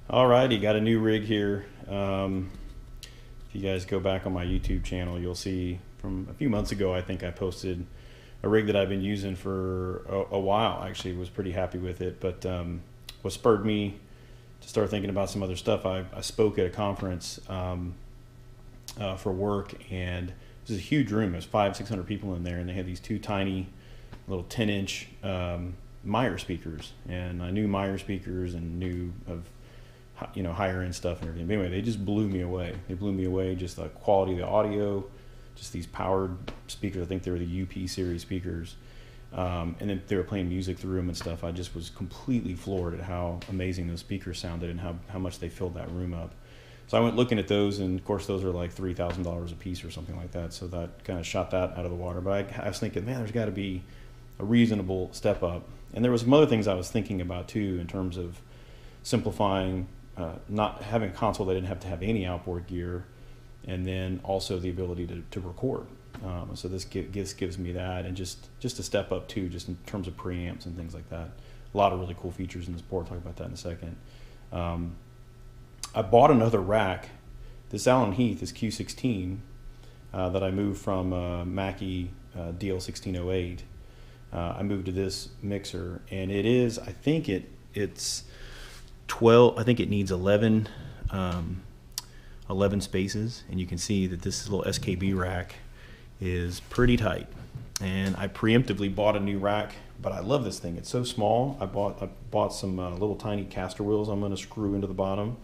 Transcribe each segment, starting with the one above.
Alrighty, got a new rig here. If you guys go back on my YouTube channel, you'll see from a few months ago, I think I posted a rig that I've been using for a while. Actually, was pretty happy with it, but what spurred me to start thinking about some other stuff, I spoke at a conference for work, and it was a huge room. There's 500-600 people in there, and they had these two tiny little 10-inch Meyer speakers, and I knew Meyer speakers and knew of higher end stuff and everything. But anyway, they just blew me away. They blew me away, just the quality of the audio, just these powered speakers. I think they were the UP series speakers. And then they were playing music through them and stuff. I just was completely floored at how amazing those speakers sounded and how much they filled that room up. So I went looking at those, and of course those are like $3,000 a piece or something like that. So that kind of shot that out of the water. But I was thinking, man, there's got to be a reasonable step up. And there was some other things I was thinking about too, in terms of simplifying, not having a console that didn't have to have any outboard gear, and then also the ability to record. So this gives me that, and just a step up too, just in terms of preamps and things like that. A lot of really cool features in this board. I'll talk about that in a second. I bought another rack. This Heath is Q-16 that I moved from Mackie DL1608. I moved to this mixer, and it is, I think it's 12. I think it needs 11 spaces, and you can see that this little SKB rack is pretty tight. And I preemptively bought a new rack, but I love this thing. It's so small. I bought some little tiny caster wheels I'm going to screw into the bottom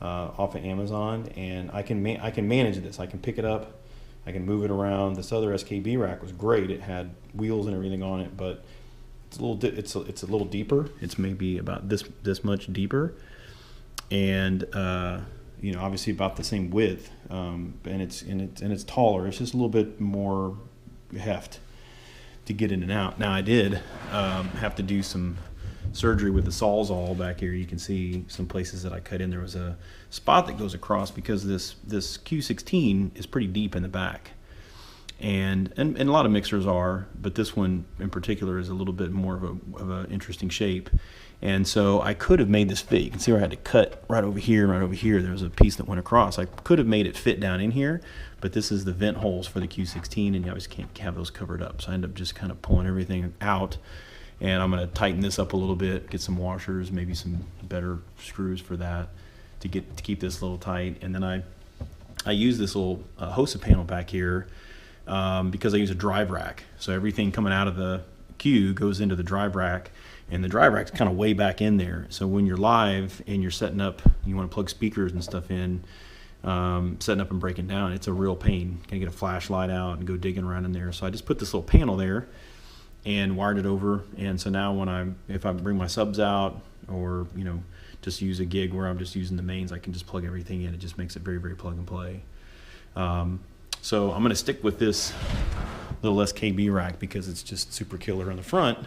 off of Amazon, and I can manage this. I can pick it up, I can move it around. This other SKB rack was great. It had wheels and everything on it, but it's a little deeper. It's maybe about this much deeper, and obviously about the same width, and it's taller. It's just a little bit more heft to get in and out. Now I did have to do some surgery with the Sawzall back here. You can see some places that I cut in. There was a spot that goes across because this Q-16 is pretty deep in the back. And a lot of mixers are, but this one in particular is a little bit more of an interesting shape. And so I could have made this fit. You can see where I had to cut right over here and right over here. There was a piece that went across. I could have made it fit down in here, but this is the vent holes for the Q-16, and you always can't have those covered up. So I end up just kind of pulling everything out, and I'm going to tighten this up a little bit, get some washers, maybe some better screws for that to keep this a little tight. And then I use this little HOSA panel back here, because I use a drive rack. So everything coming out of the Q goes into the drive rack, and the drive rack's kind of way back in there. So when you're live and you're setting up, you want to plug speakers and stuff in, setting up and breaking down, it's a real pain. Can get a flashlight out and go digging around in there. So I just put this little panel there and wired it over. And so now if I bring my subs out, or just use a gig where I'm just using the mains, I can just plug everything in. It just makes it very, very plug and play. So I'm going to stick with this little SKB rack because it's just super killer on the front.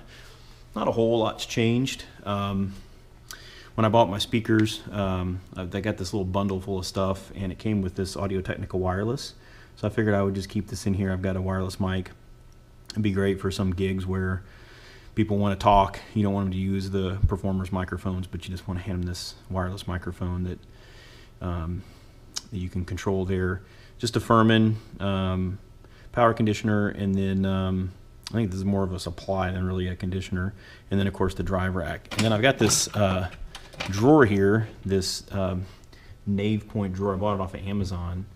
Not a whole lot's changed. When I bought my speakers, I got this little bundle full of stuff, and it came with this Audio-Technica wireless. So I figured I would just keep this in here. I've got a wireless mic. It'd be great for some gigs where people want to talk. You don't want them to use the performers' microphones, but you just want to hand them this wireless microphone that you can control there. Just a Furman power conditioner, and then I think this is more of a supply than really a conditioner, and then of course the drive rack. And then I've got this drawer here, this nave point drawer. I bought it off of Amazon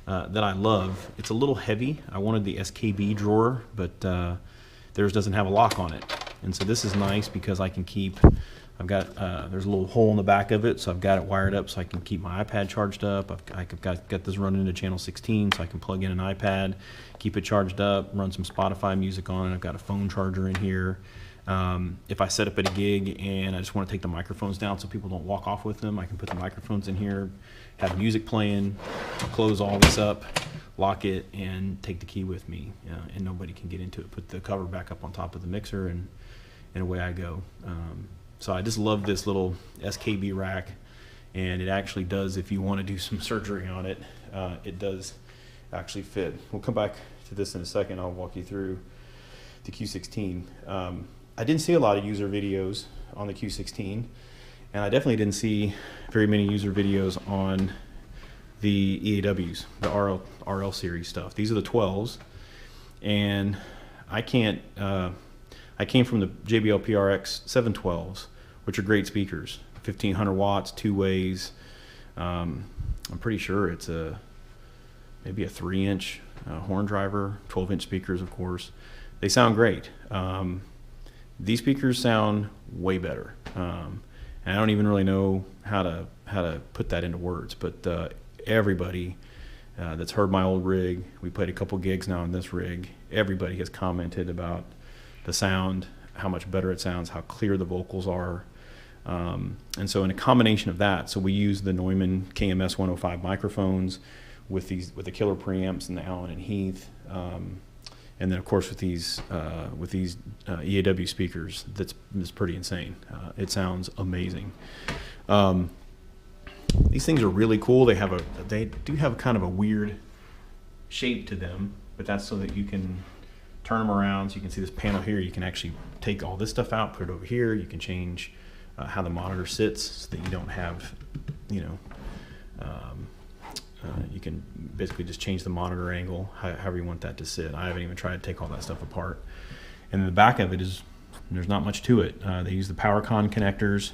that I love. It's a little heavy. I wanted the SKB drawer, but theirs doesn't have a lock on it. And so this is nice because I can keep, I've got, there's a little hole in the back of it, so I've got it wired up so I can keep my iPad charged up. I've got this running into channel 16, so I can plug in an iPad, keep it charged up, run some Spotify music on it. I've got a phone charger in here. If I set up at a gig and I just want to take the microphones down so people don't walk off with them, I can put the microphones in here, have music playing, close all this up, lock it, and take the key with me, and nobody can get into it. Put the cover back up on top of the mixer, and away I go. So I just love this little SKB rack, and it actually does, if you want to do some surgery on it, it does actually fit. We'll come back to this in a second. I'll walk you through the Q-16. I didn't see a lot of user videos on the Q-16, And I definitely didn't see very many user videos on the EAWs, the RL series stuff. These are the 12s, and I came from the JBL PRX 712s, which are great speakers, 1500 watts, two ways. I'm pretty sure it's maybe a 3-inch horn driver, 12-inch speakers, of course. They sound great. These speakers sound way better, and I don't even really know how to put that into words. But everybody that's heard my old rig, we played a couple gigs now on this rig. Everybody has commented about the sound, how much better it sounds, how clear the vocals are. And so in a combination of that, so we use the Neumann KMS 105 microphones with the killer preamps and the Allen and Heath, and then of course with these EAW speakers, that's pretty insane. It sounds amazing. These things are really cool. They do have kind of a weird shape to them, but that's so that you can turn them around. So you can see this panel here. You can actually take all this stuff out, put it over here. You can change how the monitor sits so that you don't have, you can basically just change the monitor angle, however you want that to sit. I haven't even tried to take all that stuff apart. And the back of it there's not much to it. They use the PowerCon connectors.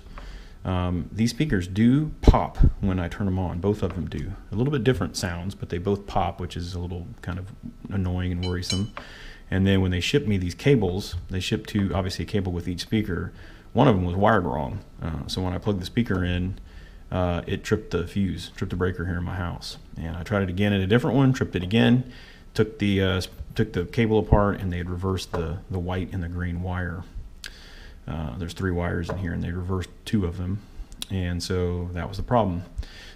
These speakers do pop when I turn them on. Both of them do. A little bit different sounds, but they both pop, which is a little kind of annoying and worrisome. And then when they shipped me these cables, they shipped to obviously a cable with each speaker. One of them was wired wrong. So when I plugged the speaker in, it tripped the fuse, tripped the breaker here in my house. And I tried it again at a different one, tripped it again, took the cable apart, and they had reversed the white and the green wire. There's 3 wires in here, and they reversed 2 of them, and so that was the problem.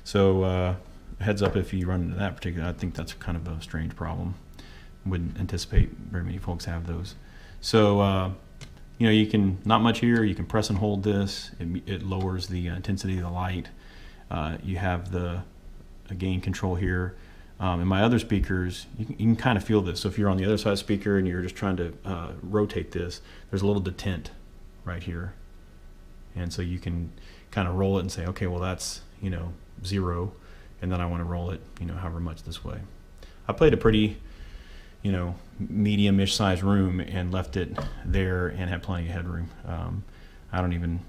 So heads up if you run into that particular. I think that's kind of a strange problem. Wouldn't anticipate very many folks have those. So you can, not much here. You can press and hold this. It lowers the intensity of the light. You have the gain control here. In my other speakers, you can kind of feel this. So if you're on the other side of the speaker and you're just trying to rotate this, there's a little detent right here, and so you can kind of roll it and say, okay, well that's 0, and then I want to roll it however much this way. I played a pretty medium-ish size room and left it there and had plenty of headroom. I don't even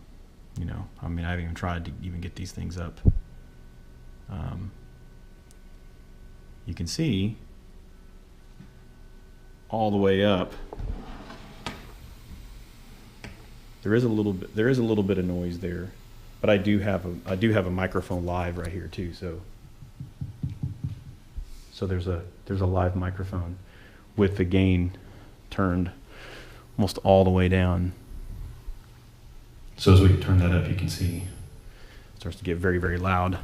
I haven't even tried to even get these things up. You can see all the way up. There is a little bit of noise there, but I do have a microphone live right here too. So there's a live microphone with the gain turned almost all the way down. So as we turn that up, you can see it starts to get very, very loud.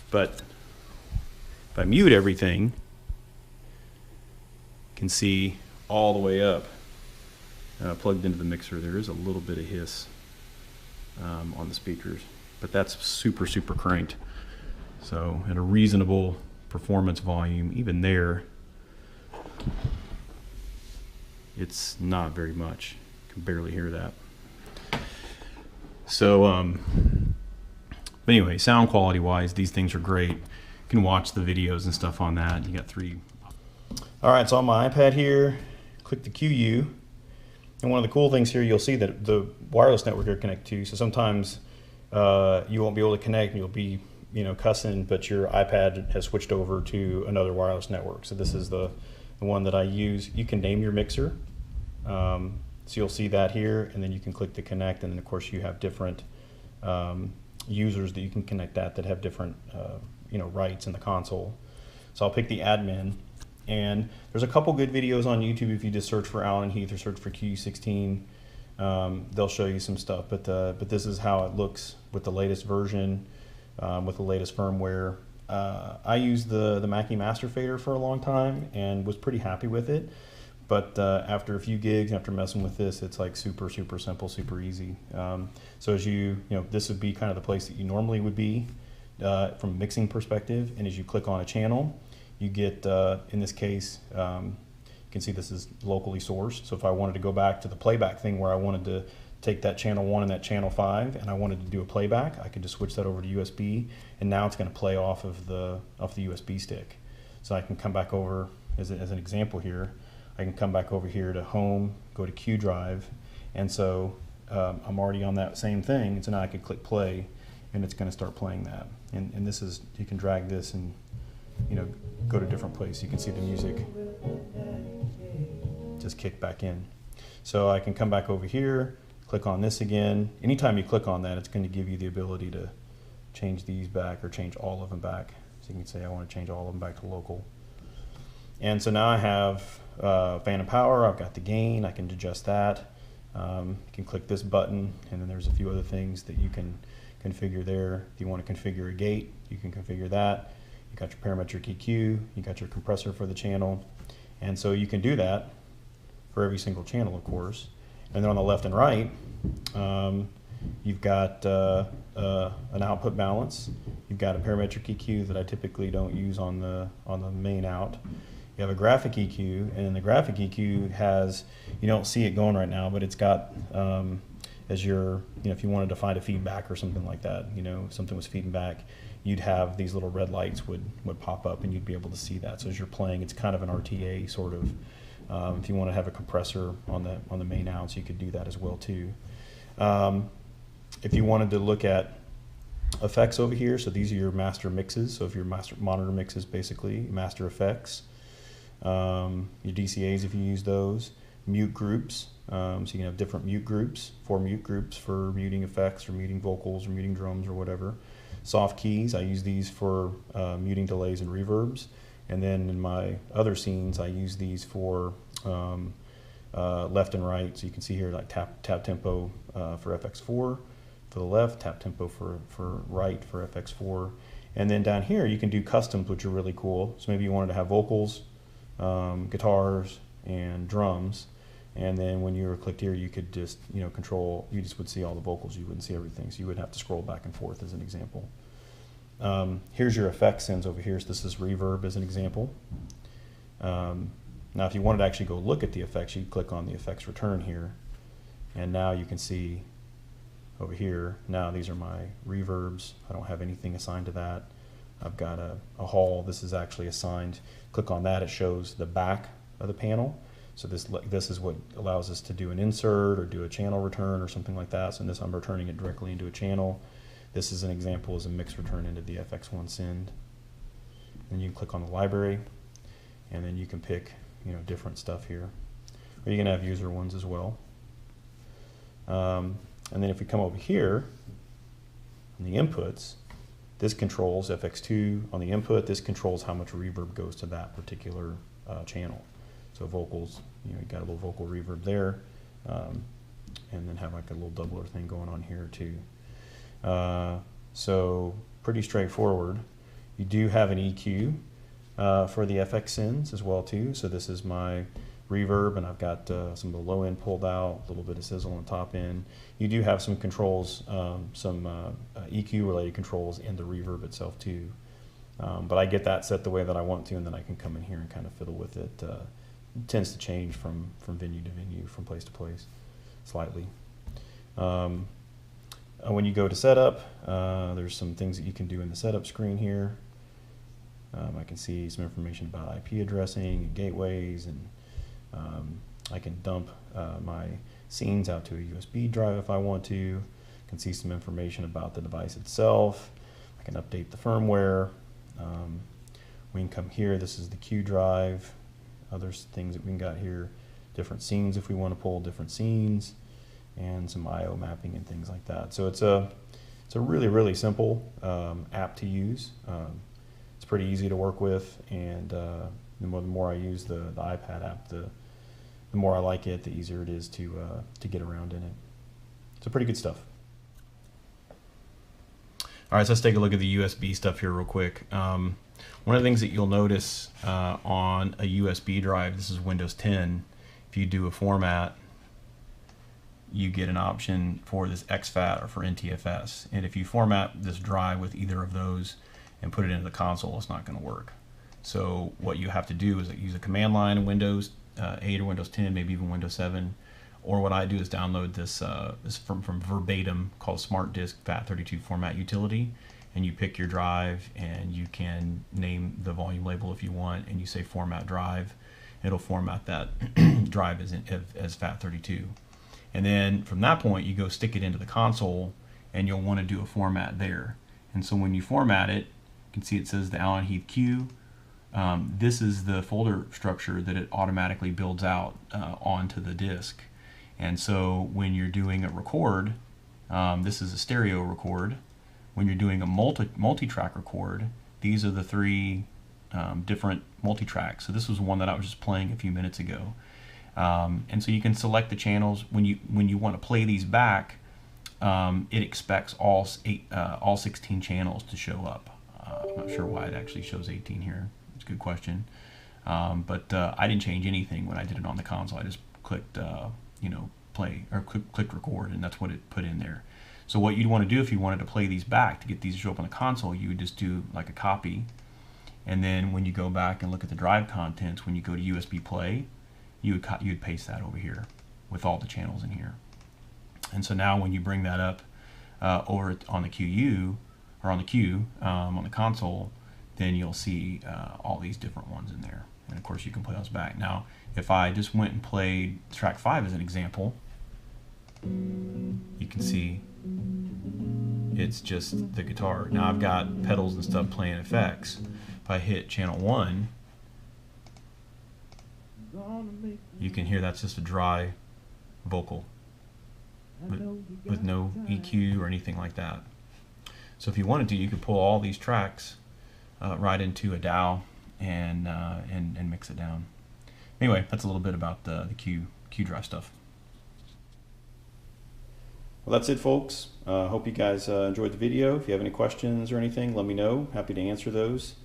But if I mute everything, you can see all the way up. Plugged into the mixer, there is a little bit of hiss on the speakers, but that's super, super cranked. So at a reasonable performance volume, even there, it's not very much. You can barely hear that. So, but anyway, sound quality wise, these things are great. You can watch the videos and stuff on that. You got 3. All right, so on my iPad here, click the QU. And one of the cool things here, you'll see that the wireless network you're connected to. So sometimes you won't be able to connect, and you'll be, cussing, but your iPad has switched over to another wireless network. So this is the one that I use. You can name your mixer. So you'll see that here, and then you can click the connect, and then of course you have different users that you can connect that have different rights in the console. So I'll pick the admin. And there's a couple good videos on YouTube if you just search for Allen and Heath or search for Qu-16. They'll show you some stuff, but this is how it looks with the latest version, with the latest firmware. I used the Mackie Master Fader for a long time and was pretty happy with it. But after a few gigs, after messing with this, it's like super, super simple, super easy. So as this would be kind of the place that you normally would be from a mixing perspective. And as you click on a channel, you get, in this case, you can see this is locally sourced. So if I wanted to go back to the playback thing where I wanted take that channel 1 and that channel 5, and I wanted to do a playback, I could just switch that over to USB, and now it's going to play off of the USB stick. So I can come back over, as an example here, I can come back over here to home, go to Q drive, and so I'm already on that same thing, and so now I can click play, and it's going to start playing that. And this is, you can drag this and, you know, go to different places. You can see the music just kick back in. So I can come back over here, click on this again. Anytime you click on that, it's going to give you the ability to change these back or change all of them back. So you can say I want to change all of them back to local. And so now I have phantom power, I've got the gain, I can adjust that. You can click this button, and then there's a few other things that you can configure there. If you want to configure a gate, you can configure that. You got your parametric EQ, you got your compressor for the channel, and so you can do that for every single channel, of course. And then on the left and right, you've got an output balance. You've got a parametric EQ that I typically don't use on the main out. You have a graphic EQ, and the graphic EQ has, you don't see it going right now, but it's got, as your, you know, if you wanted to find a feedback or something like that, you know, something was feeding back, you'd have these little red lights would pop up, and you'd be able to see that. So as you're playing, it's kind of an RTA sort of. If you want to have a compressor on the main out, so you could do that as well too. If you wanted to look at effects over here, so these are your master mixes. So if your master monitor mixes, basically master effects, your DCAs if you use those, mute groups. So you can have different mute groups, 4 mute groups for muting effects or muting vocals or muting drums or whatever. Soft keys, I use these for muting delays and reverbs. And then in my other scenes, I use these for left and right. So you can see here, like tap tempo for FX4 for the left, tap tempo for right for FX4. And then down here, you can do customs, which are really cool. So maybe you wanted to have vocals, guitars, and drums. And then when you were clicked here, you could just, you know, control, you just would see all the vocals. You wouldn't see everything. So you would have to scroll back and forth as an example. Here's your effects sends over here. So this is reverb as an example. Now if you wanted to actually go look at the effects, you'd click on the effects return here. And now you can see over here, now these are my reverbs. I don't have anything assigned to that. I've got a hall. This is actually assigned. Click on that, it shows the back of the panel. So this is what allows us to do an insert or do a channel return or something like that. So in this, I'm returning it directly into a channel. This is an example as a mix return into the FX1 send. Then you can click on the library, and then you can pick, you know, different stuff here. Or you can have user ones as well. And then if we come over here, on the inputs, this controls FX2 on the input. This controls how much reverb goes to that particular channel. So vocals, you know, you got a little vocal reverb there, and then have like a little doubler thing going on here too. So pretty straightforward. You do have an EQ for the FX sends as well too. So this is my reverb, and I've got some of the low end pulled out, a little bit of sizzle on the top end. You do have some controls, some EQ related controls in the reverb itself too. But I get that set the way that I want to, and then I can come in here and kind of fiddle with it. It tends to change from venue to venue, from place to place, slightly. When you go to setup, there's some things that you can do in the setup screen here. I can see some information about IP addressing and gateways, and I can dump my scenes out to a USB drive if I want to. I can see some information about the device itself. I can update the firmware. We can come here, this is the Q drive, other things that we got here, different scenes if we want to pull different scenes, and some I/O mapping and things like that. So it's a really, really simple app to use. It's pretty easy to work with, and the more I use the iPad app, the more I like it, the easier it is to get around in it. So pretty good stuff. All right, so let's take a look at the USB stuff here real quick. One of the things that you'll notice on a USB drive, this is Windows 10, if you do a format, you get an option for this exFAT or for NTFS. And if you format this drive with either of those and put it into the console, it's not going to work. So what you have to do is use a command line in Windows 8 or Windows 10, maybe even Windows 7, Or what I do is download this from Verbatim, called Smart Disk FAT32 Format Utility, and you pick your drive and you can name the volume label if you want, and you say format drive. It'll format that drive as FAT32. And then from that point you go stick it into the console, and you'll want to do a format there. And so when you format it, you can see it says the Allen Heath Q. This is the folder structure that it automatically builds out onto the disk. And so when you're doing a record, this is a stereo record. When you're doing a multi-track record, these are the three different multi-tracks. So this was one that I was just playing a few minutes ago. And so you can select the channels. When you want to play these back, it expects all 16 channels to show up. I'm not sure why it actually shows 18 here. It's a good question. But I didn't change anything when I did it on the console. I just clicked play, or click record, and that's what it put in there. So what you'd want to do if you wanted to play these back to get these to show up on the console, you would just do like a copy, and then when you go back and look at the drive contents, when you go to USB play, you would paste that over here with all the channels in here. And so now when you bring that up over on the QU, or on the Q on the console, then you'll see all these different ones in there. And of course you can play those back. Now if I just went and played track 5 as an example, you can see it's just the guitar. Now I've got pedals and stuff playing effects. If I hit channel 1, you can hear that's just a dry vocal with no EQ or anything like that. So if you wanted to, you could pull all these tracks right into a DAW and mix it down. Anyway, that's a little bit about the Q drive stuff. Well, that's it, folks. Hope you guys enjoyed the video. If you have any questions or anything, let me know. Happy to answer those.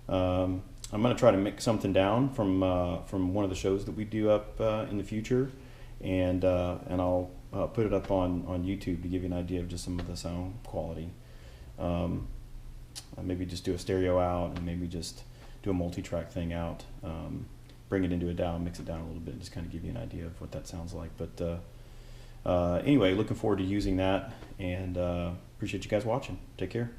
I'm going to try to mix something down from one of the shows that we do up in the future, and I'll put it up on YouTube to give you an idea of just some of the sound quality. Maybe just do a stereo out, and maybe just do a multi-track thing out. Bring it into a DAW, mix it down a little bit, and just kind of give you an idea of what that sounds like. But anyway, looking forward to using that, and appreciate you guys watching. Take care.